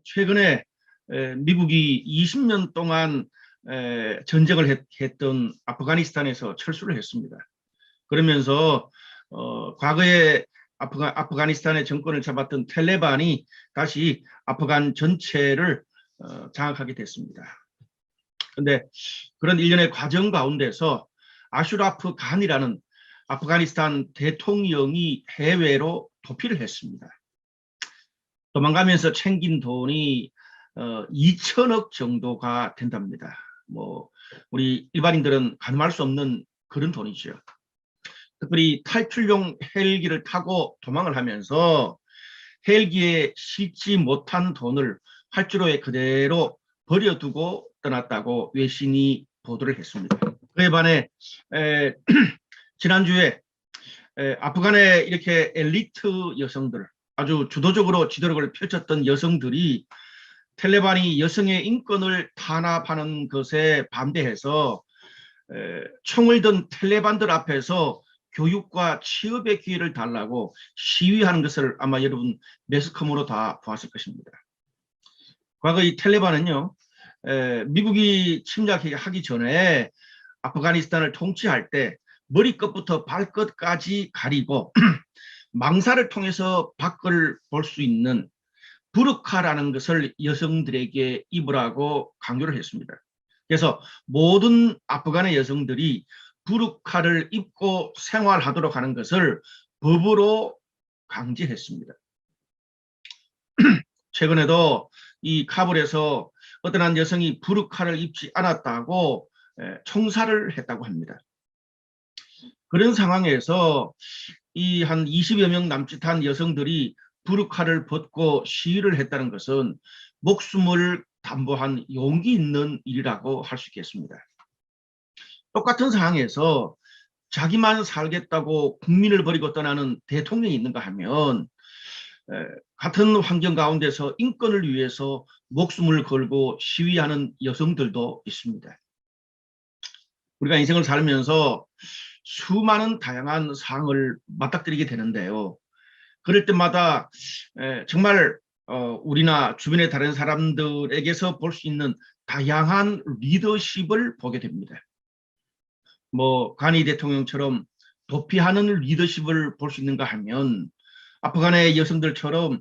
최근에 미국이 20년 동안 전쟁을 했던 아프가니스탄에서 철수를 했습니다. 그러면서 과거에 아프가니스탄의 정권을 잡았던 탈레반이 다시 아프간 전체를 장악하게 됐습니다. 그런데 그런 일련의 과정 가운데서 아슈라프 간이라는 아프가니스탄 대통령이 해외로 도피를 했습니다. 도망가면서 챙긴 돈이 2천억 정도가 된답니다. 뭐 우리 일반인들은 가늠할 수 없는 그런 돈이죠. 특별히 탈출용 헬기를 타고 도망을 하면서 헬기에 싣지 못한 돈을 활주로에 그대로 버려두고 떠났다고 외신이 보도를 했습니다. 그에 반해 지난주에 아프간의 이렇게 엘리트 여성들, 아주 주도적으로 지도력을 펼쳤던 여성들이 탈레반이 여성의 인권을 탄압하는 것에 반대해서 총을 든 탈레반들 앞에서 교육과 취업의 기회를 달라고 시위하는 것을 아마 여러분 매스컴으로 다 보았을 것입니다. 과거 이 탈레반은요, 미국이 침략하기 전에 아프가니스탄을 통치할 때 머리끝부터 발끝까지 가리고 망사를 통해서 밖을 볼 수 있는 부르카라는 것을 여성들에게 입으라고 강요를 했습니다. 그래서 모든 아프간의 여성들이 부르카를 입고 생활하도록 하는 것을 법으로 강제했습니다. 최근에도 이 카불에서 어떤 한 여성이 부르카를 입지 않았다고 총살을 했다고 합니다. 그런 상황에서 이 한 20여 명 남짓한 여성들이 부르카를 벗고 시위를 했다는 것은 목숨을 담보한 용기 있는 일이라고 할 수 있겠습니다. 똑같은 상황에서 자기만 살겠다고 국민을 버리고 떠나는 대통령이 있는가 하면 같은 환경 가운데서 인권을 위해서 목숨을 걸고 시위하는 여성들도 있습니다. 우리가 인생을 살면서 수많은 다양한 상황을 맞닥뜨리게 되는데요. 그럴 때마다 정말 우리나 주변의 다른 사람들에게서 볼 수 있는 다양한 리더십을 보게 됩니다. 뭐 가니 대통령처럼 도피하는 리더십을 볼 수 있는가 하면 아프간의 여성들처럼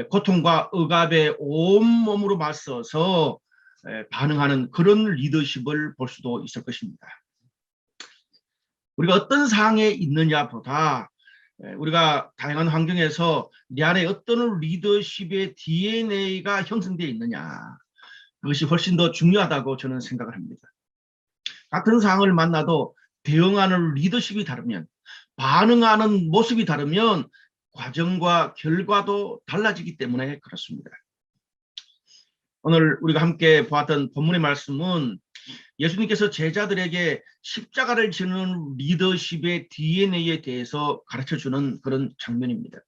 고통과 억압에 온몸으로 맞서서 반응하는 그런 리더십을 볼 수도 있을 것입니다. 우리가 어떤 상황에 있느냐보다 우리가 다양한 환경에서 내 안에 어떤 리더십의 DNA가 형성되어 있느냐, 그것이 훨씬 더 중요하다고 저는 생각을 합니다. 같은 상황을 만나도 대응하는 리더십이 다르면, 반응하는 모습이 다르면 과정과 결과도 달라지기 때문에 그렇습니다. 오늘 우리가 함께 보았던 본문의 말씀은 예수님께서 제자들에게 십자가를 지는 리더십의 DNA에 대해서 가르쳐주는 그런 장면입니다.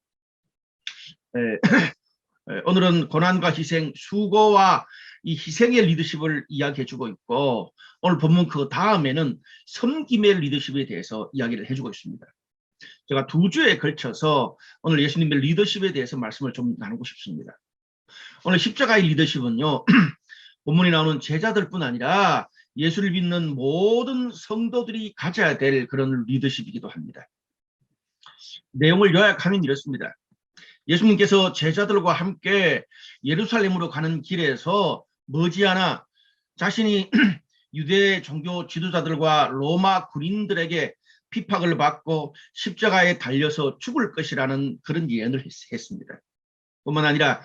오늘은 고난과 희생, 수고와 이 희생의 리더십을 이야기해주고 있고, 오늘 본문 그 다음에는 섬김의 리더십에 대해서 이야기를 해주고 있습니다. 제가 2주에 걸쳐서 오늘 예수님의 리더십에 대해서 말씀을 좀 나누고 싶습니다. 오늘 십자가의 리더십은요, 본문에 나오는 제자들뿐 아니라 예수를 믿는 모든 성도들이 가져야 될 그런 리더십이기도 합니다. 내용을 요약하면 이렇습니다. 예수님께서 제자들과 함께 예루살렘으로 가는 길에서 머지않아 자신이 유대 종교 지도자들과 로마 군인들에게 핍박을 받고 십자가에 달려서 죽을 것이라는 그런 예언을 했습니다. 뿐만 아니라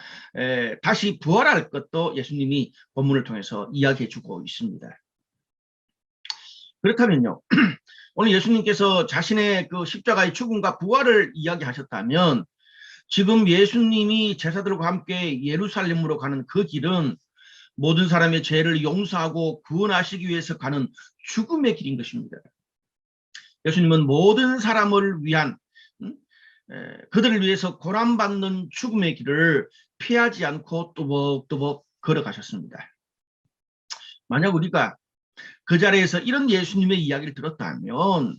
다시 부활할 것도 예수님이 본문을 통해서 이야기해 주고 있습니다. 그렇다면요, 오늘 예수님께서 자신의 그 십자가의 죽음과 부활을 이야기하셨다면 지금 예수님이 제자들과 함께 예루살렘으로 가는 그 길은 모든 사람의 죄를 용서하고 구원하시기 위해서 가는 죽음의 길인 것입니다. 예수님은 모든 사람을 위한 그들을 위해서 고난받는 죽음의 길을 피하지 않고 또박또박 걸어가셨습니다. 만약 우리가 그 자리에서 이런 예수님의 이야기를 들었다면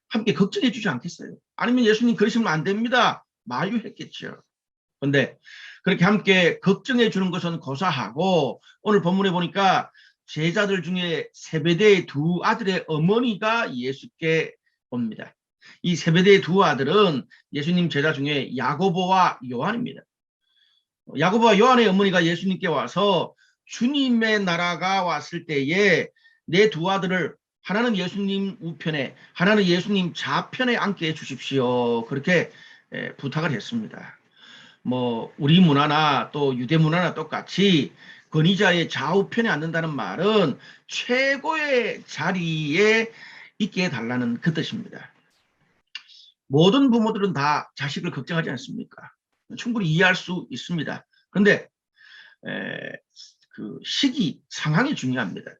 함께 걱정해 주지 않겠어요? 아니면 예수님 그러시면 안 됩니다, 만류했겠죠. 그런데 그렇게 함께 걱정해 주는 것은 고사하고 오늘 본문에 보니까 제자들 중에 세베대의 두 아들의 어머니가 예수께 옵니다. 이 세베대의 두 아들은 예수님 제자 중에 야고보와 요한입니다. 야고보와 요한의 어머니가 예수님께 와서 주님의 나라가 왔을 때에 내 두 아들을 하나는 예수님 우편에 하나는 예수님 좌편에 앉게 해 주십시오. 그렇게 부탁을 했습니다. 뭐 우리 문화나 또 유대 문화나 똑같이 권위자의 좌우편에 앉는다는 말은 최고의 자리에 있게 해달라는 그 뜻입니다. 모든 부모들은 다 자식을 걱정하지 않습니까? 충분히 이해할 수 있습니다. 그런데 그 시기, 상황이 중요합니다.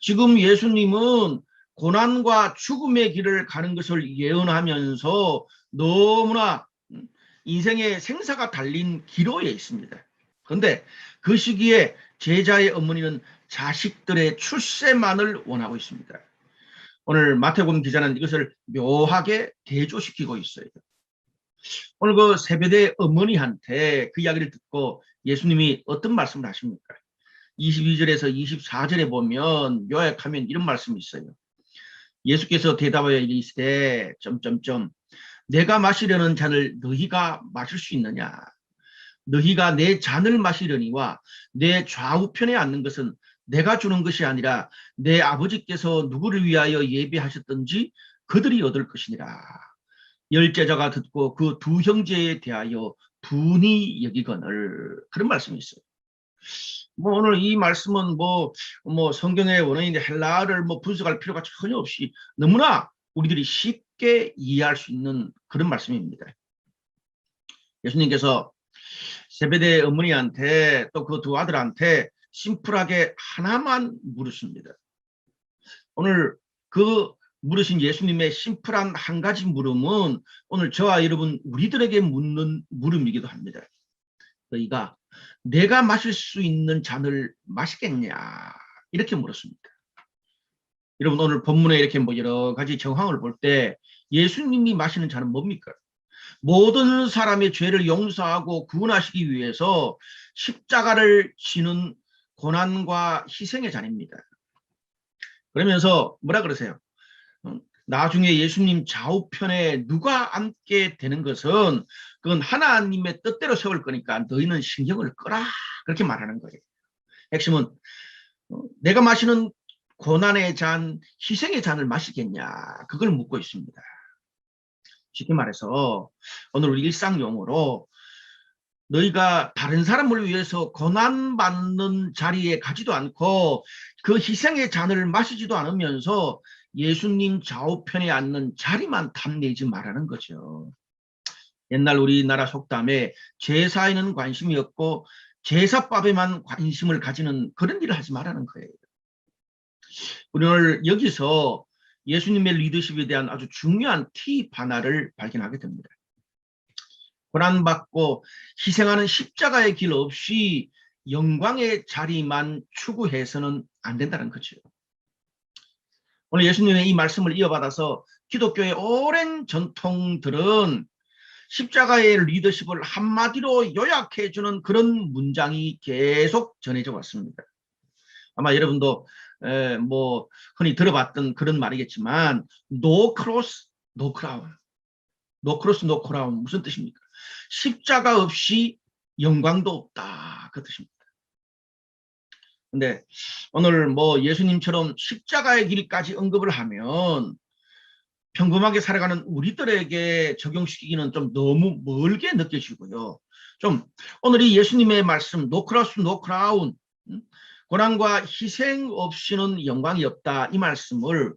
지금 예수님은 고난과 죽음의 길을 가는 것을 예언하면서 너무나 인생의 생사가 달린 기로에 있습니다. 그런데 그 시기에 제자의 어머니는 자식들의 출세만을 원하고 있습니다. 오늘 마태복음 기자는 이것을 묘하게 대조시키고 있어요. 오늘 그 세베대 어머니한테 그 이야기를 듣고 예수님이 어떤 말씀을 하십니까? 22절에서 24절에 보면 요약하면 이런 말씀이 있어요. 예수께서 대답하여 이르시되 내가 마시려는 잔을 너희가 마실 수 있느냐? 너희가 내 잔을 마시려니와 내 좌우편에 앉는 것은 내가 주는 것이 아니라 내 아버지께서 누구를 위하여 예비하셨든지 그들이 얻을 것이니라. 열 제자가 듣고 그 두 형제에 대하여 분이 여기거늘. 그런 말씀이 있어요. 뭐 오늘 이 말씀은 뭐 성경의 원어인 헬라어를 분석할 필요가 전혀 없이 너무나 우리들이 쉽게 이해할 수 있는 그런 말씀입니다. 예수님께서 세베대 어머니한테 또 그 두 아들한테 심플하게 하나만 물으십니다. 오늘 그 물으신 예수님의 심플한 한 가지 물음은 오늘 저와 여러분 우리들에게 묻는 물음이기도 합니다. 너희가 내가 마실 수 있는 잔을 마시겠냐? 이렇게 물었습니다. 여러분 오늘 본문에 이렇게 여러 가지 정황을 볼 때 예수님이 마시는 잔은 뭡니까? 모든 사람의 죄를 용서하고 구원하시기 위해서 십자가를 지는 고난과 희생의 잔입니다. 그러면서 뭐라 그러세요? 나중에 예수님 좌우편에 누가 앉게 되는 것은 그건 하나님의 뜻대로 세울 거니까 너희는 신경을 꺼라. 그렇게 말하는 거예요. 핵심은 내가 마시는 고난의 잔, 희생의 잔을 마시겠냐? 그걸 묻고 있습니다. 쉽게 말해서 오늘 우리 일상용어로 너희가 다른 사람을 위해서 고난받는 자리에 가지도 않고 그 희생의 잔을 마시지도 않으면서 예수님 좌우편에 앉는 자리만 탐내지 말라는 거죠. 옛날 우리나라 속담에 제사에는 관심이 없고 제사밥에만 관심을 가지는 그런 일을 하지 말라는 거예요. 오늘 여기서 예수님의 리더십에 대한 아주 중요한 팁 하나를 발견하게 됩니다. 고난받고 희생하는 십자가의 길 없이 영광의 자리만 추구해서는 안 된다는 거죠. 오늘 예수님의 이 말씀을 이어받아서 기독교의 오랜 전통들은 십자가의 리더십을 한마디로 요약해주는 그런 문장이 계속 전해져 왔습니다. 아마 여러분도 흔히 들어봤던 그런 말이겠지만 No cross, no crown. No cross, no crown. 무슨 뜻입니까? 십자가 없이 영광도 없다. 그 뜻입니다. 근데 오늘 예수님처럼 십자가의 길까지 언급을 하면 평범하게 살아가는 우리들에게 적용시키기는 좀 너무 멀게 느껴지고요. 좀 오늘 이 예수님의 말씀 No cross, no crown. 고난과 희생 없이는 영광이 없다. 이 말씀을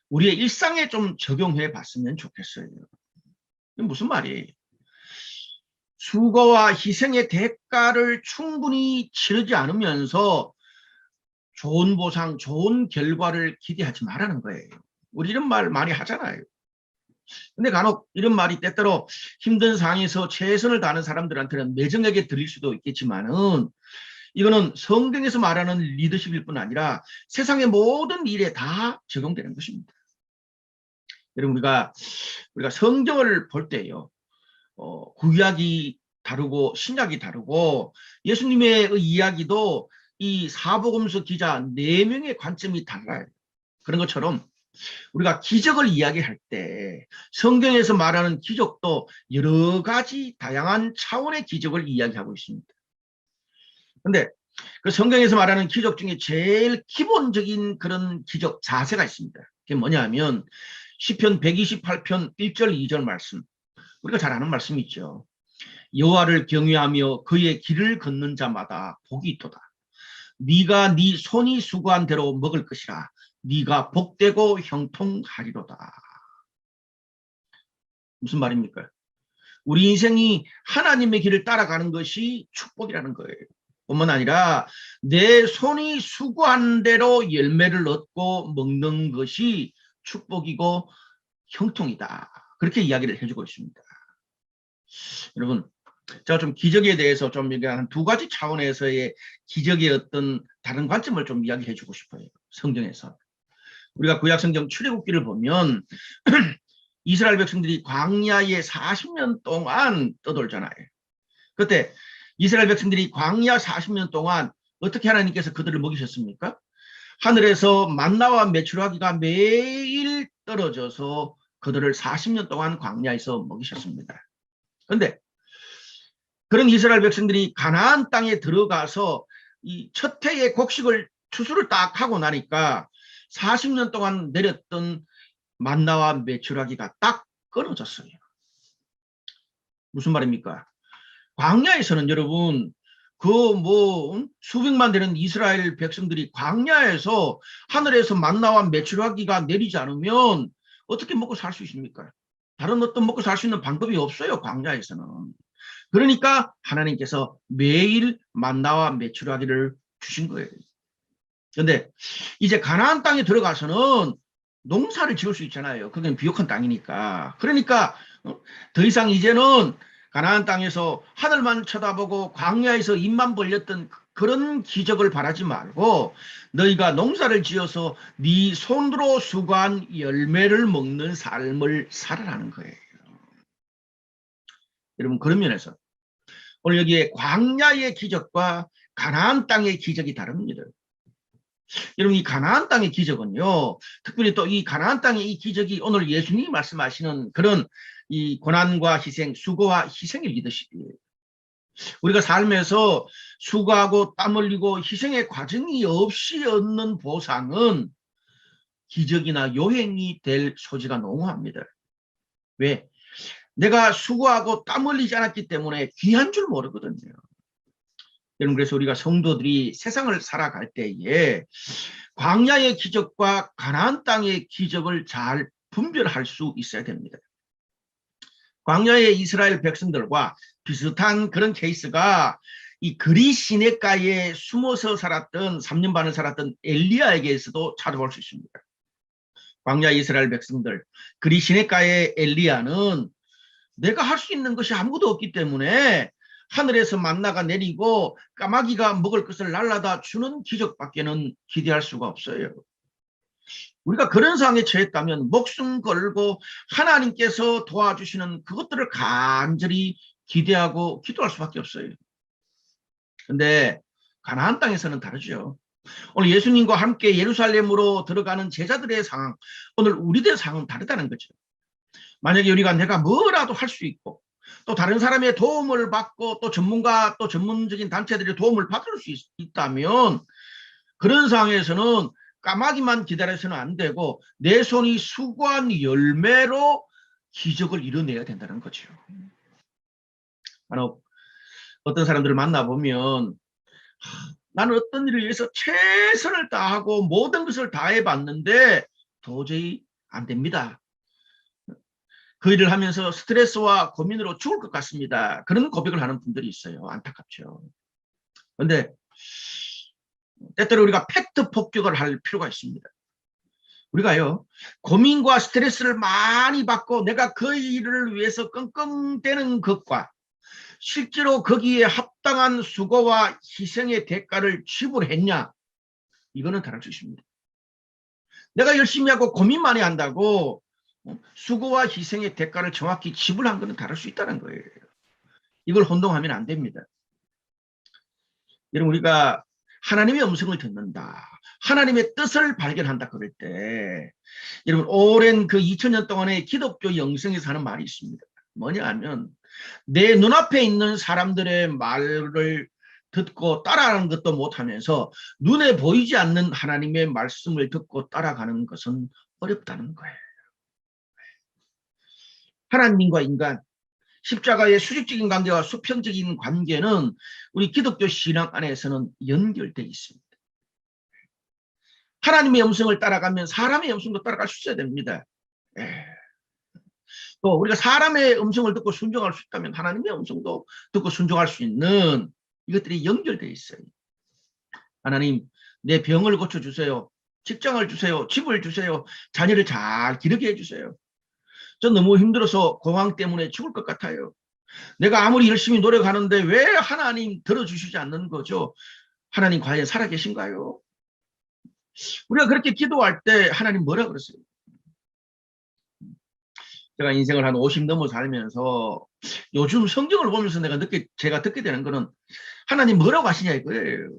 우리의 일상에 좀 적용해 봤으면 좋겠어요. 이게 무슨 말이에요? 수고와 희생의 대가를 충분히 치르지 않으면서 좋은 보상, 좋은 결과를 기대하지 말라는 거예요. 우리 이런 말 많이 하잖아요. 근데 간혹 이런 말이 때때로 힘든 상황에서 최선을 다하는 사람들한테는 매정하게 들릴 수도 있겠지만은 이거는 성경에서 말하는 리더십일 뿐 아니라 세상의 모든 일에 다 적용되는 것입니다. 여러분 우리가 성경을 볼 때요. 구약이 다르고 신약이 다르고 예수님의 이야기도 이 사복음서 기자 4명의 관점이 달라요. 그런 것처럼 우리가 기적을 이야기할 때 성경에서 말하는 기적도 여러 가지 다양한 차원의 기적을 이야기하고 있습니다. 그런데 그 성경에서 말하는 기적 중에 제일 기본적인 그런 기적 자세가 있습니다. 그게 뭐냐면 시편 128편 1절 2절 말씀, 우리가 잘 아는 말씀이 있죠. 여호와를 경외하며 그의 길을 걷는 자마다 복이 있도다. 네가 네 손이 수고한 대로 먹을 것이라. 네가 복되고 형통하리로다. 무슨 말입니까? 우리 인생이 하나님의 길을 따라가는 것이 축복이라는 거예요. 뿐만 아니라 내 손이 수고한 대로 열매를 얻고 먹는 것이 축복이고 형통이다. 그렇게 이야기를 해주고 있습니다. 여러분, 제가 좀 기적에 대해서 좀 한 2가지 차원에서의 기적의 어떤 다른 관점을 좀 이야기해 주고 싶어요. 성경에서. 우리가 구약성경 출애굽기를 보면 이스라엘 백성들이 광야에 40년 동안 떠돌잖아요. 그때 이스라엘 백성들이 광야 40년 동안 어떻게 하나님께서 그들을 먹이셨습니까? 하늘에서 만나와 메추라기가 매일 떨어져서 그들을 40년 동안 광야에서 먹이셨습니다. 그런데 그런 이스라엘 백성들이 가나안 땅에 들어가서 이 첫 해의 곡식을 추수를 딱 하고 나니까 40년 동안 내렸던 만나와 메추라기가 딱 끊어졌어요. 무슨 말입니까? 광야에서는 여러분 수백만 되는 이스라엘 백성들이 광야에서 하늘에서 만나와 메추라기가 내리지 않으면 어떻게 먹고 살 수 있습니까? 다른 어떤 먹고 살 수 있는 방법이 없어요. 광야에서는. 그러니까 하나님께서 매일 만나와 메추라기를 주신 거예요. 그런데 이제 가나안 땅에 들어가서는 농사를 지을 수 있잖아요. 그건 비옥한 땅이니까. 그러니까 더 이상 이제는 가나안 땅에서 하늘만 쳐다보고 광야에서 입만 벌렸던 그런 기적을 바라지 말고 너희가 농사를 지어서 네 손으로 수고한 열매를 먹는 삶을 살아라는 거예요. 여러분, 그런 면에서 오늘 여기에 광야의 기적과 가나안 땅의 기적이 다릅니다. 여러분, 이 가나안 땅의 기적은요, 특별히 또 이 가나안 땅의 이 기적이 오늘 예수님이 말씀하시는 그런 이 고난과 희생, 수고와 희생의 리더십이에요. 우리가 삶에서 수고하고 땀 흘리고 희생의 과정이 없이 얻는 보상은 기적이나 요행이 될 소지가 농후합니다. 왜? 내가 수고하고 땀 흘리지 않았기 때문에 귀한 줄 모르거든요. 여러분, 그래서 우리가 성도들이 세상을 살아갈 때에 광야의 기적과 가나안 땅의 기적을 잘 분별할 수 있어야 됩니다. 광야의 이스라엘 백성들과 비슷한 그런 케이스가 이 그리 시내가에 숨어서 살았던 3년 반을 살았던 엘리야에게서도 찾아볼 수 있습니다. 광야 이스라엘 백성들, 그리 시내가의 엘리야는 내가 할 수 있는 것이 아무것도 없기 때문에 하늘에서 만나가 내리고 까마귀가 먹을 것을 날라다 주는 기적밖에는 기대할 수가 없어요. 우리가 그런 상황에 처했다면 목숨 걸고 하나님께서 도와주시는 그것들을 간절히 기대하고 기도할 수밖에 없어요. 근데 가나안 땅에서는 다르죠. 오늘 예수님과 함께 예루살렘으로 들어가는 제자들의 상황, 오늘 우리들의 상황은 다르다는 거죠. 만약에 우리가 내가 뭐라도 할 수 있고 또 다른 사람의 도움을 받고 또 전문가 또 전문적인 단체들의 도움을 받을 수 있다면 그런 상황에서는 까마귀만 기다려서는 안 되고 내 손이 수고한 열매로 기적을 이뤄내야 된다는 거죠. 어떤 사람들을 만나보면 나는 어떤 일을 위해서 최선을 다하고 모든 것을 다해봤는데 도저히 안 됩니다. 그 일을 하면서 스트레스와 고민으로 죽을 것 같습니다. 그런 고백을 하는 분들이 있어요. 안타깝죠. 그런데 때때로 우리가 팩트 폭격을 할 필요가 있습니다. 우리가요, 고민과 스트레스를 많이 받고 내가 그 일을 위해서 끙끙대는 것과 실제로 거기에 합당한 수고와 희생의 대가를 지불했냐, 이거는 다를 수 있습니다. 내가 열심히 하고 고민 많이 한다고 수고와 희생의 대가를 정확히 지불한 것은 다를 수 있다는 거예요. 이걸 혼동하면 안 됩니다. 여러분, 우리가 하나님의 음성을 듣는다, 하나님의 뜻을 발견한다 그럴 때, 여러분, 오랜 그 2000년 동안의 기독교 영성에서 하는 말이 있습니다. 뭐냐 하면, 내 눈앞에 있는 사람들의 말을 듣고 따라가는 것도 못하면서 눈에 보이지 않는 하나님의 말씀을 듣고 따라가는 것은 어렵다는 거예요. 하나님과 인간, 십자가의 수직적인 관계와 수평적인 관계는 우리 기독교 신앙 안에서는 연결되어 있습니다. 하나님의 음성을 따라가면 사람의 음성도 따라갈 수 있어야 됩니다. 또 우리가 사람의 음성을 듣고 순종할 수 있다면 하나님의 음성도 듣고 순종할 수 있는 이것들이 연결되어 있어요. 하나님, 내 병을 고쳐주세요. 직장을 주세요. 집을 주세요. 자녀를 잘 기르게 해주세요. 전 너무 힘들어서 공황 때문에 죽을 것 같아요. 내가 아무리 열심히 노력하는데 왜 하나님 들어주시지 않는 거죠? 하나님 과연 살아계신가요? 우리가 그렇게 기도할 때 하나님 뭐라 그랬어요? 제가 인생을 한 50 넘어 살면서 요즘 성경을 보면서 제가 듣게 되는 거는 하나님 뭐라고 하시냐 이거예요.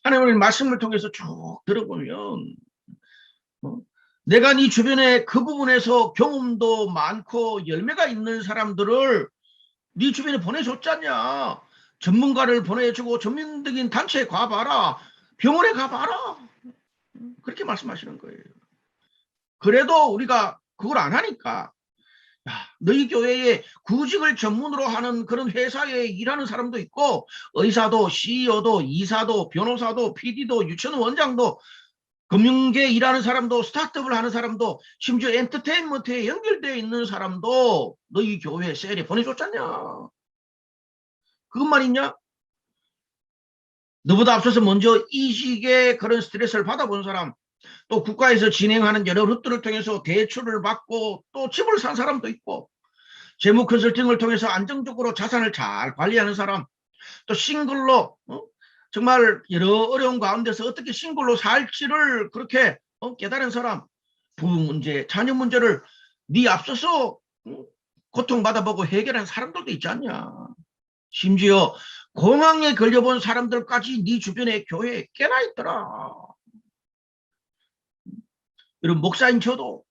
하나님의 말씀을 통해서 쭉 들어보면 내가 네 주변에 그 부분에서 경험도 많고 열매가 있는 사람들을 네 주변에 보내줬잖냐. 전문가를 보내주고 전문적인 단체에 가봐라. 병원에 가봐라. 그렇게 말씀하시는 거예요. 그래도 우리가 그걸 안 하니까, 야, 너희 교회에 구직을 전문으로 하는 그런 회사에 일하는 사람도 있고, 의사도 CEO도 이사도 변호사도 PD도 유치원 원장도 금융계 일하는 사람도 스타트업을 하는 사람도 심지어 엔터테인먼트에 연결되어 있는 사람도 너희 교회 셀에 보내줬잖냐. 그것만 있냐? 너보다 앞서서 먼저 이직의 그런 스트레스를 받아본 사람, 또 국가에서 진행하는 여러 루트를 통해서 대출을 받고 또 집을 산 사람도 있고, 재무 컨설팅을 통해서 안정적으로 자산을 잘 관리하는 사람, 또 싱글로 정말 여러 어려운 가운데서 어떻게 싱글로 살지를 그렇게 깨달은 사람, 부부 문제, 자녀 문제를 네 앞서서 고통받아보고 해결한 사람들도 있지 않냐. 심지어 공황에 걸려본 사람들까지 네 주변에 교회에 꽤나 있더라. 여러분, 목사인 저도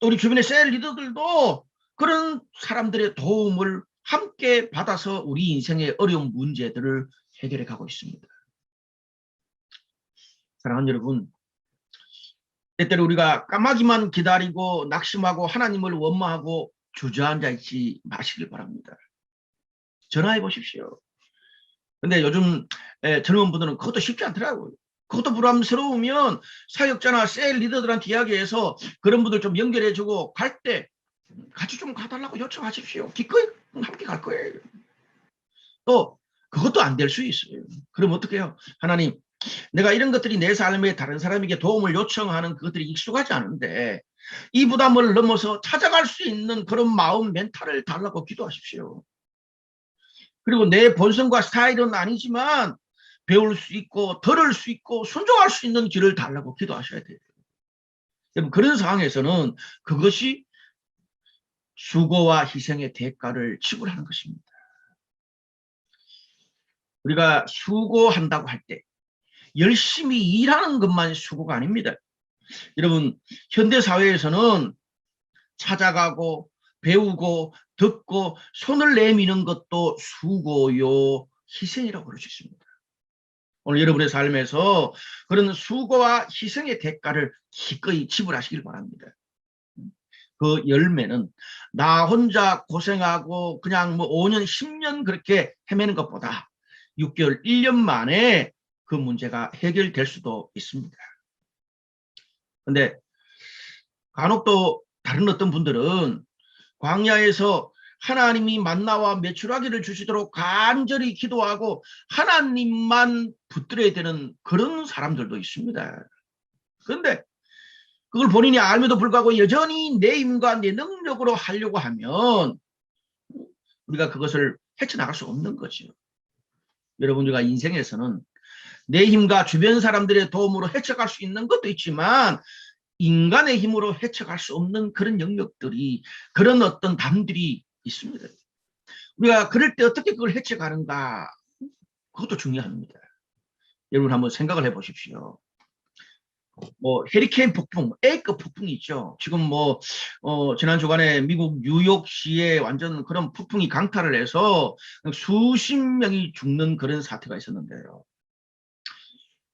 또 우리 주변의 셀 리더들도 그런 사람들의 도움을 함께 받아서 우리 인생의 어려운 문제들을 해결해 가고 있습니다. 사랑하는 여러분, 때때로 우리가 까마귀만 기다리고 낙심하고 하나님을 원망하고 주저앉아 있지 마시길 바랍니다. 전화해 보십시오. 근데 요즘 젊은 분들은 그것도 쉽지 않더라고요. 그것도 부담스러우면 사역자나 셀 리더들한테 이야기해서 그런 분들 좀 연결해주고 갈 때 같이 좀 가달라고 요청하십시오. 기꺼이 함께 갈 거예요. 또 그것도 안 될 수 있어요. 그럼 어떻게 해요? 하나님, 내가 이런 것들이 내 삶에 다른 사람에게 도움을 요청하는 그것들이 익숙하지 않은데 이 부담을 넘어서 찾아갈 수 있는 그런 마음 멘탈을 달라고 기도하십시오. 그리고 내 본성과 스타일은 아니지만 배울 수 있고 들을 수 있고 순종할 수 있는 길을 달라고 기도하셔야 돼요. 그런 상황에서는 그것이 수고와 희생의 대가를 지불하는 것입니다. 우리가 수고한다고 할 때 열심히 일하는 것만 수고가 아닙니다. 여러분, 현대사회에서는 찾아가고 배우고 듣고 손을 내미는 것도 수고요 희생이라고 그럴 수 있습니다. 오늘 여러분의 삶에서 그런 수고와 희생의 대가를 기꺼이 지불하시길 바랍니다. 그 열매는 나 혼자 고생하고 그냥 뭐 5년 10년 그렇게 헤매는 것보다 6개월 1년 만에 그 문제가 해결될 수도 있습니다. 근데 간혹 또 다른 어떤 분들은 광야에서 하나님이 만나와 메추라기를 주시도록 간절히 기도하고 하나님만 붙들어야 되는 그런 사람들도 있습니다. 그런데 그걸 본인이 알면도 불구하고 여전히 내 힘과 내 능력으로 하려고 하면 우리가 그것을 헤쳐나갈 수 없는 거죠. 여러분, 우리가 인생에서는 내 힘과 주변 사람들의 도움으로 헤쳐갈 수 있는 것도 있지만 인간의 힘으로 헤쳐갈 수 없는 그런 영역들이, 그런 어떤 담들이 있습니다. 우리가 그럴 때 어떻게 그걸 해쳐가는가, 그것도 중요합니다. 여러분 한번 생각을 해보십시오. 뭐 해리케인 폭풍, A급 폭풍이 있죠. 지금 뭐 지난 주간에 미국 뉴욕시에 완전 그런 폭풍이 강타를 해서 수십 명이 죽는 그런 사태가 있었는데요.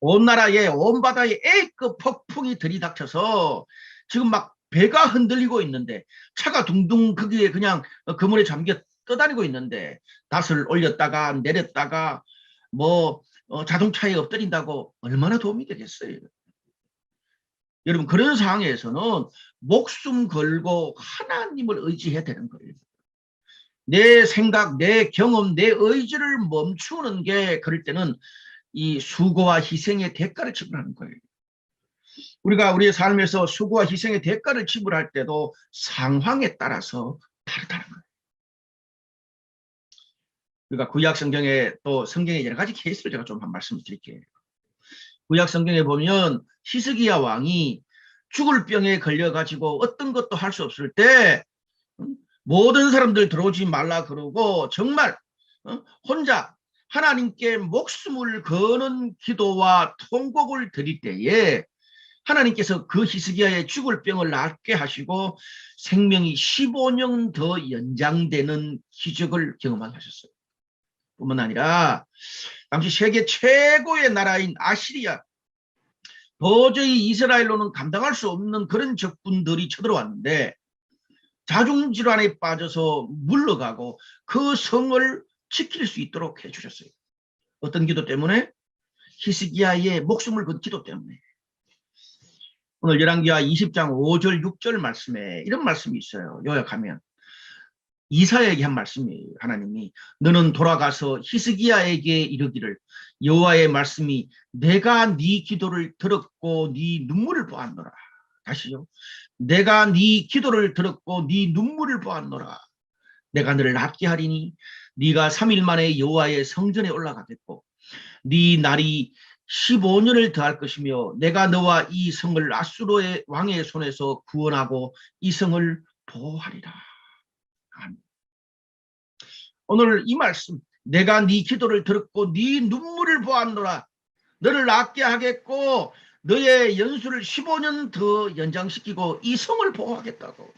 온 나라에 온 바다에 A급 폭풍이 들이닥쳐서 지금 막 배가 흔들리고 있는데 차가 둥둥 거기에 그냥 그물에 잠겨 떠다니고 있는데 닷을 올렸다가 내렸다가 뭐 자동차에 엎드린다고 얼마나 도움이 되겠어요. 여러분 그런 상황에서는 목숨 걸고 하나님을 의지해야 되는 거예요. 내 생각, 내 경험, 내 의지를 멈추는 게 그럴 때는 이 수고와 희생의 대가를 지불하는 거예요. 우리가 우리의 삶에서 수고와 희생의 대가를 지불할 때도 상황에 따라서 다르다는 거예요. 그러니까 구약 성경에 또 성경의 여러 가지 케이스를 제가 좀 한 말씀을 드릴게요. 구약 성경에 보면 히스기야 왕이 죽을 병에 걸려가지고 어떤 것도 할 수 없을 때 모든 사람들 들어오지 말라 그러고 정말 혼자 하나님께 목숨을 거는 기도와 통곡을 드릴 때에 하나님께서 그 히스기야의 죽을 병을 낫게 하시고 생명이 15년 더 연장되는 기적을 경험하게 하셨어요. 뿐만 아니라 당시 세계 최고의 나라인 아시리아, 도저히 이스라엘로는 감당할 수 없는 그런 적군들이 쳐들어왔는데 자중질환에 빠져서 물러가고 그 성을 지킬 수 있도록 해주셨어요. 어떤 기도 때문에? 히스기야의 목숨을 건 기도 때문에. 오늘 열왕기하 20장 5절 6절 말씀에 이런 말씀이 있어요. 요약하면 이사야에게 한 말씀이에요. 하나님이 너는 돌아가서 히스기야에게 이르기를 여호와의 말씀이 내가 네 기도를 들었고 네 눈물을 보았노라. 다시요. 내가 네 기도를 들었고 네 눈물을 보았노라. 내가 너를 낫게 하리니 네가 3일 만에 여호와의 성전에 올라가겠고 네 날이 15년을 더할 것이며 내가 너와 이 성을 아수르의 왕의 손에서 구원하고 이 성을 보호하리라. 오늘 이 말씀 내가 네 기도를 들었고 네 눈물을 보았노라. 너를 낫게 하겠고 너의 연수를 15년 더 연장시키고 이 성을 보호하겠다고.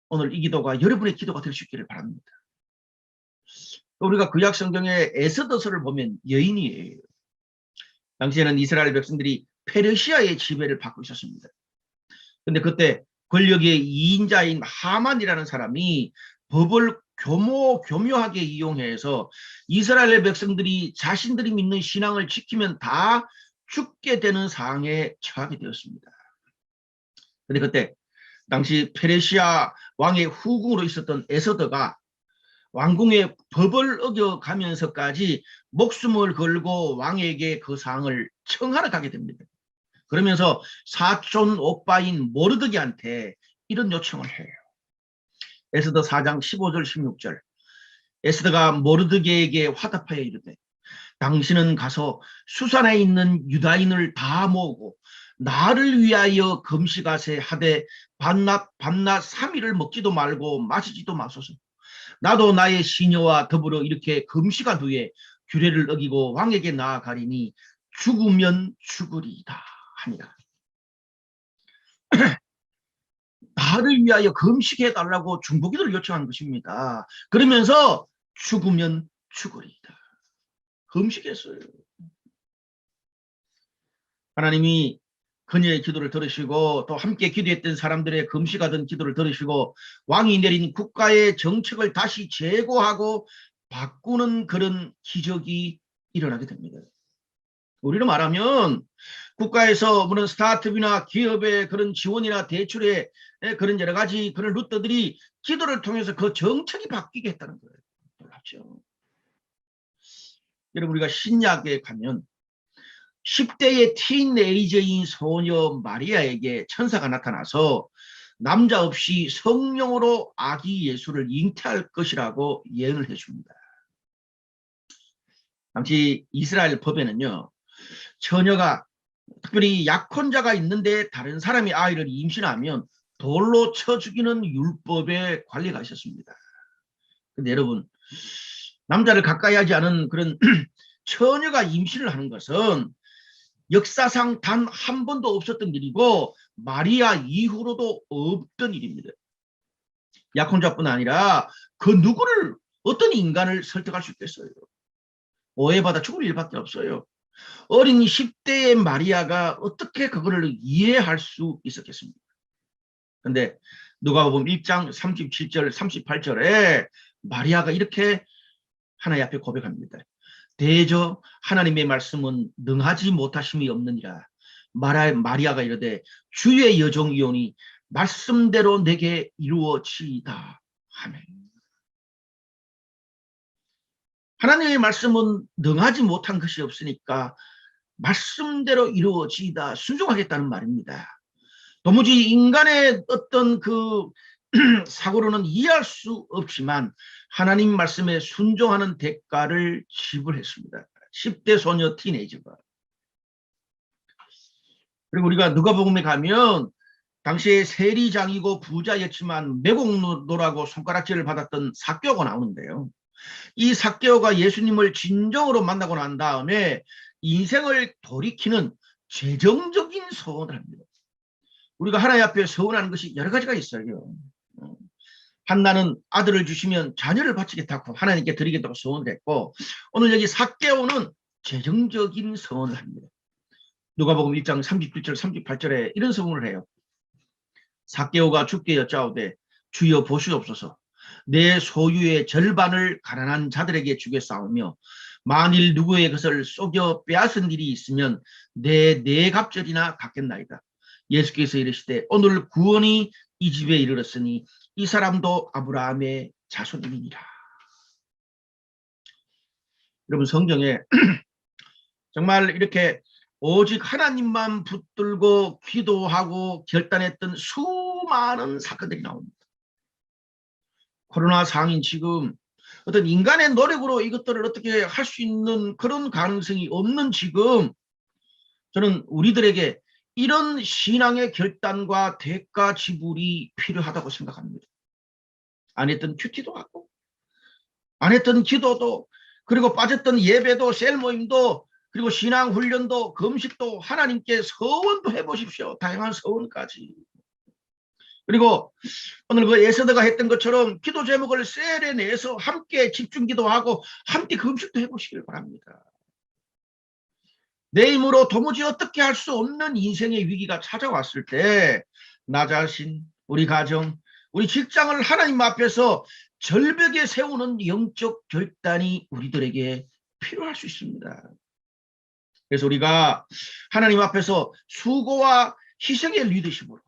오늘 이 기도가 여러분의 기도가 될 수 있기를 바랍니다. 우리가 구약 성경의 에스더서를 보면 여인이에요. 당시에는 이스라엘 백성들이 페르시아의 지배를 받고 있었습니다. 근데 그때 권력의 2인자인 하만이라는 사람이 법을 교묘하게 이용해서 이스라엘 백성들이 자신들이 믿는 신앙을 지키면 다 죽게 되는 상황에 처하게 되었습니다. 근데 그때 당시 페르시아 왕의 후궁으로 있었던 에스더가 왕궁의 법을 어겨가면서까지 목숨을 걸고 왕에게 그 사항을 청하러 가게 됩니다. 그러면서 사촌 오빠인 모르드기한테 이런 요청을 해요. 에스더 4장 15절 16절 에스더가 모르드기에게 화답하여 이르되 당신은 가서 수산에 있는 유다인을 다 모으고 나를 위하여 금식하세 하되 밤낮 3일을 먹지도 말고 마시지도 마소서. 나도 나의 시녀와 더불어 이렇게 금식한 후에 규례를 어기고 왕에게 나아가리니 죽으면 죽으리이다 하니라. 나를 위하여 금식해달라고 중보기도를 요청한 것입니다. 그러면서 죽으면 죽으리이다. 금식했어요. 하나님이 그녀의 기도를 들으시고 또 함께 기도했던 사람들의 금식하던 기도를 들으시고 왕이 내린 국가의 정책을 다시 재고하고 바꾸는 그런 기적이 일어나게 됩니다. 우리로 말하면 국가에서 물론 스타트업이나 기업의 그런 지원이나 대출의 그런 여러 가지 그런 루트들이 기도를 통해서 그 정책이 바뀌게 했다는 거예요. 놀랍죠. 여러분 우리가 신약에 가면 10대의 티네이저인 소녀 마리아에게 천사가 나타나서 남자 없이 성령으로 아기 예수를 잉태할 것이라고 예언을 해줍니다. 당시 이스라엘 법에는요. 처녀가 특별히 약혼자가 있는데 다른 사람이 아이를 임신하면 돌로 쳐 죽이는 율법의 관리가 있었습니다. 근데 여러분, 남자를 가까이 하지 않은 그런 처녀가 임신을 하는 것은 역사상 단 한 번도 없었던 일이고 마리아 이후로도 없던 일입니다. 약혼자뿐 아니라 그 누구를, 어떤 인간을 설득할 수 있겠어요? 오해받아 죽을 일밖에 없어요. 어린 10대의 마리아가 어떻게 그거를 이해할 수 있었겠습니까? 근데 누가복음 1장 37절 38절에 마리아가 이렇게 하나님 앞에 고백합니다. 대저 하나님의 말씀은 능하지 못하심이 없느니라. 마리아가 이르되 주의 여종이오니 말씀대로 내게 이루어지이다. 아멘. 하나님의 말씀은 능하지 못한 것이 없으니까 말씀대로 이루어지이다. 순종하겠다는 말입니다. 도무지 인간의 어떤 그 사고로는 이해할 수 없지만 하나님 말씀에 순종하는 대가를 지불했습니다. 10대 소녀 티네이저가. 그리고 우리가 누가복음에 가면 당시에 세리장이고 부자였지만 매국노라고 손가락질을 받았던 삭개오가 나오는데요. 이 삭개오가 예수님을 진정으로 만나고 난 다음에 인생을 돌이키는 재정적인 소원을 합니다. 우리가 하나님 앞에 서원하는 것이 여러 가지가 있어요. 한나는 아들을 주시면 자녀를 바치겠다고 하나님께 드리겠다고 서원을 했고, 오늘 여기 삭개오는 재정적인 서원을 합니다. 누가복음 1장 37절 38절에 이런 서원을 해요. 삭개오가 주께 여짜오되 주여 보시옵소서, 내 소유의 절반을 가난한 자들에게 주겠사오며 만일 누구의 것을 속여 빼앗은 일이 있으면 네 갑절이나 갚겠나이다. 예수께서 이르시되 오늘 구원이 이 집에 이르렀으니 이 사람도 아브라함의 자손이니라. 여러분, 성경에 정말 이렇게 오직 하나님만 붙들고 기도하고 결단했던 수많은 사건들이 나옵니다. 코로나 상인 지금 어떤 인간의 노력으로 이것들을 어떻게 할 수 있는 그런 가능성이 없는 지금, 저는 우리들에게 이런 신앙의 결단과 대가 지불이 필요하다고 생각합니다. 안 했던 큐티도 갖고, 안 했던 기도도, 그리고 빠졌던 예배도, 셀 모임도, 그리고 신앙 훈련도, 금식도, 하나님께 서원도 해보십시오. 다양한 서원까지. 그리고 오늘 그 에스더가 했던 것처럼 기도 제목을 셀에 내서 함께 집중 기도하고 함께 금식도 해보시길 바랍니다. 내 힘으로 도무지 어떻게 할 수 없는 인생의 위기가 찾아왔을 때 나 자신, 우리 가정, 우리 직장을 하나님 앞에서 절벽에 세우는 영적 결단이 우리들에게 필요할 수 있습니다. 그래서 우리가 하나님 앞에서 수고와 희생의 리더십으로,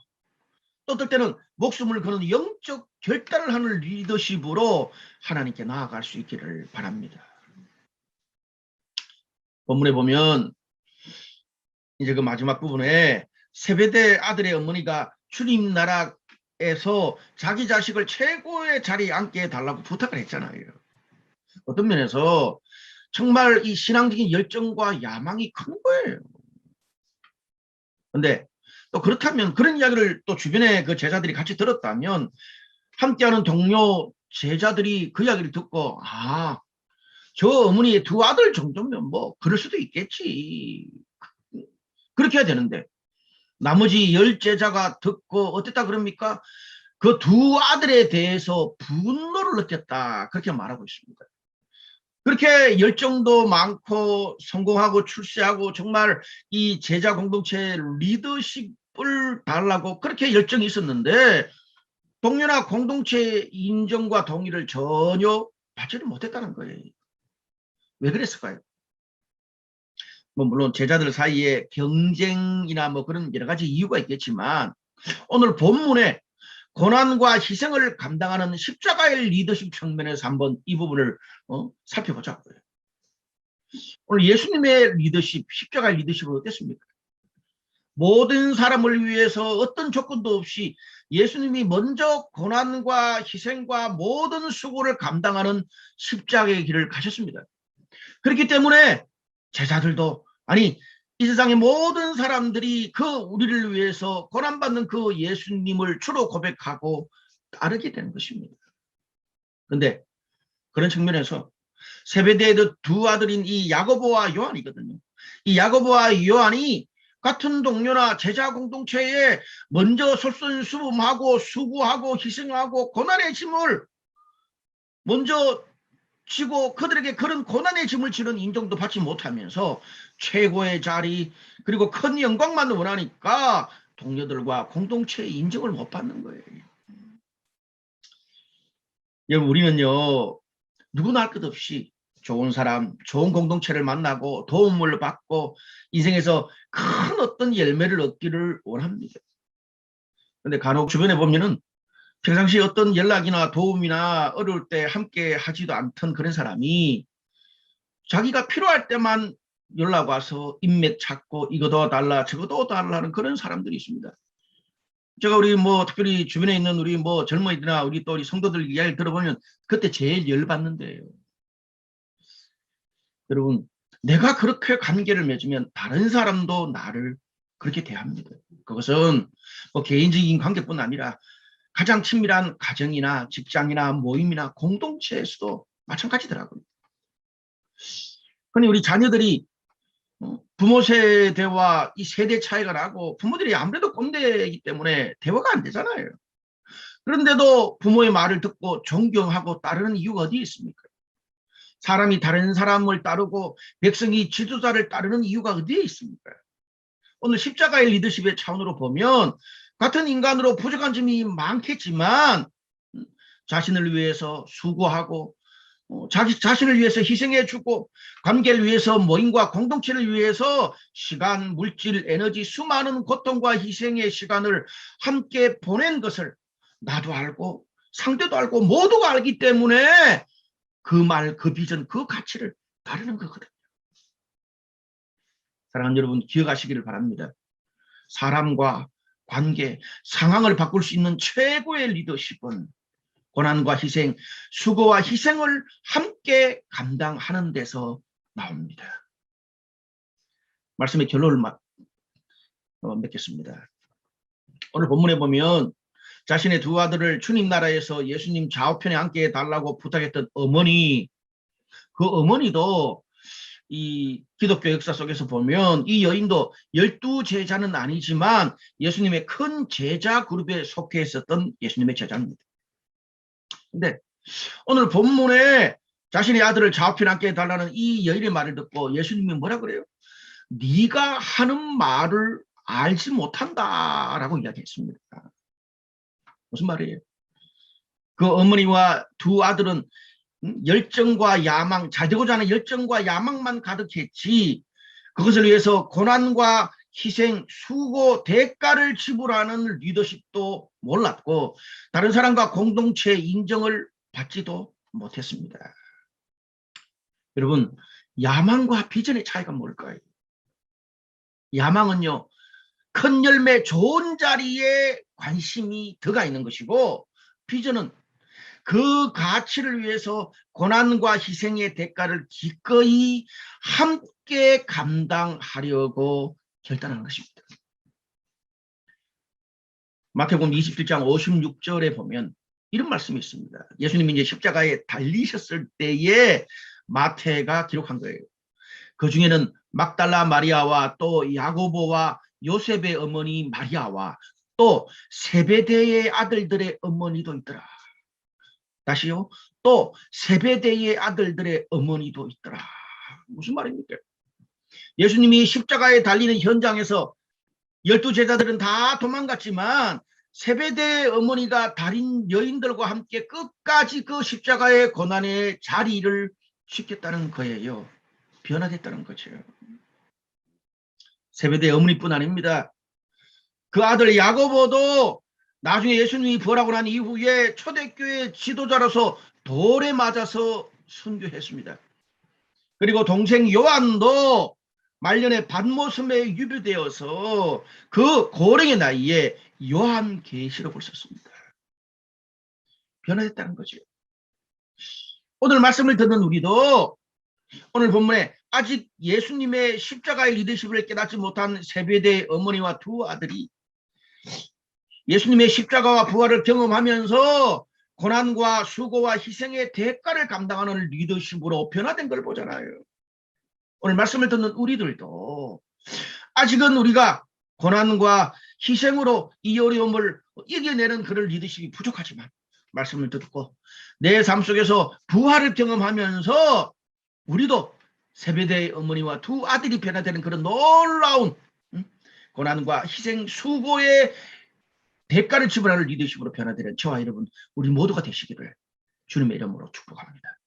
또 어떨 때는 목숨을 거는 영적 결단을 하는 리더십으로 하나님께 나아갈 수 있기를 바랍니다. 본문에 보면 이제 그 마지막 부분에 세베대 아들의 어머니가 주님 나라에서 자기 자식을 최고의 자리에 앉게 해달라고 부탁을 했잖아요. 어떤 면에서 정말 이 신앙적인 열정과 야망이 큰 거예요. 근데 또 그렇다면, 그런 이야기를 또 주변에 그 제자들이 같이 들었다면 함께하는 동료 제자들이 그 이야기를 듣고, 아, 저 어머니의 두 아들 정도면 뭐 그럴 수도 있겠지, 그렇게 해야 되는데, 나머지 10제자가 듣고 어땠다 그럽니까? 그 두 아들에 대해서 분노를 느꼈다, 그렇게 말하고 있습니다. 그렇게 열정도 많고 성공하고 출세하고 정말 이 제자 공동체 리더십을 달라고 그렇게 열정이 있었는데 동료나 공동체의 인정과 동의를 전혀 받지를 못했다는 거예요. 왜 그랬을까요? 뭐 물론 제자들 사이에 경쟁이나 뭐 그런 여러 가지 이유가 있겠지만, 오늘 본문에 고난과 희생을 감당하는 십자가의 리더십 측면에서 한번 이 부분을 살펴보자고요. 오늘 예수님의 리더십, 십자가의 리더십은 어땠습니까? 모든 사람을 위해서 어떤 조건도 없이 예수님이 먼저 고난과 희생과 모든 수고를 감당하는 십자가의 길을 가셨습니다. 그렇기 때문에 제자들도, 아니 이 세상의 모든 사람들이 그 우리를 위해서 고난받는 그 예수님을 주로 고백하고 따르게 되는 것입니다. 그런데 그런 측면에서 세베대의 두 아들인 이 야고보와 요한이거든요. 이 야고보와 요한이 같은 동료나 제자 공동체에 먼저 솔선수범하고 수고하고 희생하고 고난의 짐을 먼저 지고 그들에게 그런 고난의 짐을 지는 인정도 받지 못하면서 최고의 자리 그리고 큰 영광만 원하니까 동료들과 공동체의 인정을 못 받는 거예요. 여러분, 우리는요, 누구나 할 것 없이 좋은 사람, 좋은 공동체를 만나고 도움을 받고 인생에서 큰 어떤 열매를 얻기를 원합니다. 근데 간혹 주변에 보면은 평상시 어떤 연락이나 도움이나 어려울 때 함께 하지도 않던 그런 사람이 자기가 필요할 때만 연락 와서 인맥 찾고 이거도 달라 저거도 달라는 그런 사람들이 있습니다. 제가 우리 뭐 특별히 주변에 있는 우리 뭐 젊은이들이나 우리 또 우리 성도들 이야기를 들어보면 그때 제일 열받는데요. 여러분, 내가 그렇게 관계를 맺으면 다른 사람도 나를 그렇게 대합니다. 그것은 뭐 개인적인 관계뿐 아니라 가장 친밀한 가정이나 직장이나 모임이나 공동체에서도 마찬가지더라고요. 그러니 우리 자녀들이 부모 세대와 이 세대 차이가 나고 부모들이 아무래도 꼰대이기 때문에 대화가 안 되잖아요. 그런데도 부모의 말을 듣고 존경하고 따르는 이유가 어디 있습니까? 사람이 다른 사람을 따르고 백성이 지도자를 따르는 이유가 어디에 있습니까? 오늘 십자가의 리더십의 차원으로 보면 같은 인간으로 부족한 점이 많겠지만 자신을 위해서 수고하고 자신을 위해서 희생해주고 관계를 위해서 모임과 공동체를 위해서 시간, 물질, 에너지, 수많은 고통과 희생의 시간을 함께 보낸 것을 나도 알고 상대도 알고 모두가 알기 때문에 그 말, 그 비전, 그 가치를 다루는 거거든요. 사랑하는 여러분, 기억하시기를 바랍니다. 사람과 관계, 상황을 바꿀 수 있는 최고의 리더십은 고난과 희생, 수고와 희생을 함께 감당하는 데서 나옵니다. 말씀의 결론을 맺겠습니다. 오늘 본문에 보면 자신의 두 아들을 주님 나라에서 예수님 좌우편에 앉게 해달라고 부탁했던 어머니, 그 어머니도 이 기독교 역사 속에서 보면 이 여인도 12제자는 아니지만 예수님의 큰 제자 그룹에 속해 있었던 예수님의 제자입니다. 근데 오늘 본문에 자신의 아들을 좌우편에 앉게 해달라는 이 여인의 말을 듣고 예수님이 뭐라 그래요? 네가 하는 말을 알지 못한다라고 이야기했습니다. 무슨 말이에요? 그 어머니와 두 아들은 열정과 야망, 잘 되고자 하는 열정과 야망만 가득했지 그것을 위해서 고난과 희생, 수고, 대가를 지불하는 리더십도 몰랐고 다른 사람과 공동체의 인정을 받지도 못했습니다. 여러분, 야망과 비전의 차이가 뭘까요? 야망은요, 큰 열매, 좋은 자리에 관심이 들어가 있는 것이고 비전은 그 가치를 위해서 고난과 희생의 대가를 기꺼이 함께 감당하려고 결단하는 것입니다. 마태복음 27장 56절에 보면 이런 말씀이 있습니다. 예수님이 이제 십자가에 달리셨을 때에 마태가 기록한 거예요. 그 중에는 막달라 마리아와 또 야고보와 요셉의 어머니 마리아와 또 세베대의 아들들의 어머니도 있더라. 다시요. 또 세베대의 아들들의 어머니도 있더라. 무슨 말입니까? 예수님이 십자가에 달리는 현장에서 12제자들은 다 도망갔지만 세베대의 어머니가 달인 여인들과 함께 끝까지 그 십자가의 고난의 자리를 지켰다는 거예요. 변화됐다는 거죠. 세베대의 어머니뿐 아닙니다. 그 아들 야고보도 나중에 예수님이 부활하고 난 이후에 초대교회 지도자로서 돌에 맞아서 순교했습니다. 그리고 동생 요한도 말년에 반모섬에 유배되어서 그 고령의 나이에 요한계시록을 썼습니다. 변화했다는 거죠. 오늘 말씀을 듣는 우리도 오늘 본문에 아직 예수님의 십자가의 리더십을 깨닫지 못한 세베대의 어머니와 두 아들이 예수님의 십자가와 부활을 경험하면서 고난과 수고와 희생의 대가를 감당하는 리더십으로 변화된 걸 보잖아요. 오늘 말씀을 듣는 우리들도 아직은 우리가 고난과 희생으로 이 어려움을 이겨내는 그런 리더십이 부족하지만 말씀을 듣고 내 삶 속에서 부활을 경험하면서 우리도 세베대의 어머니와 두 아들이 변화되는 그런 놀라운 고난과 희생 수고의 대가를 지불하는 리더십으로 변화되는 저와 여러분 우리 모두가 되시기를 주님의 이름으로 축복합니다.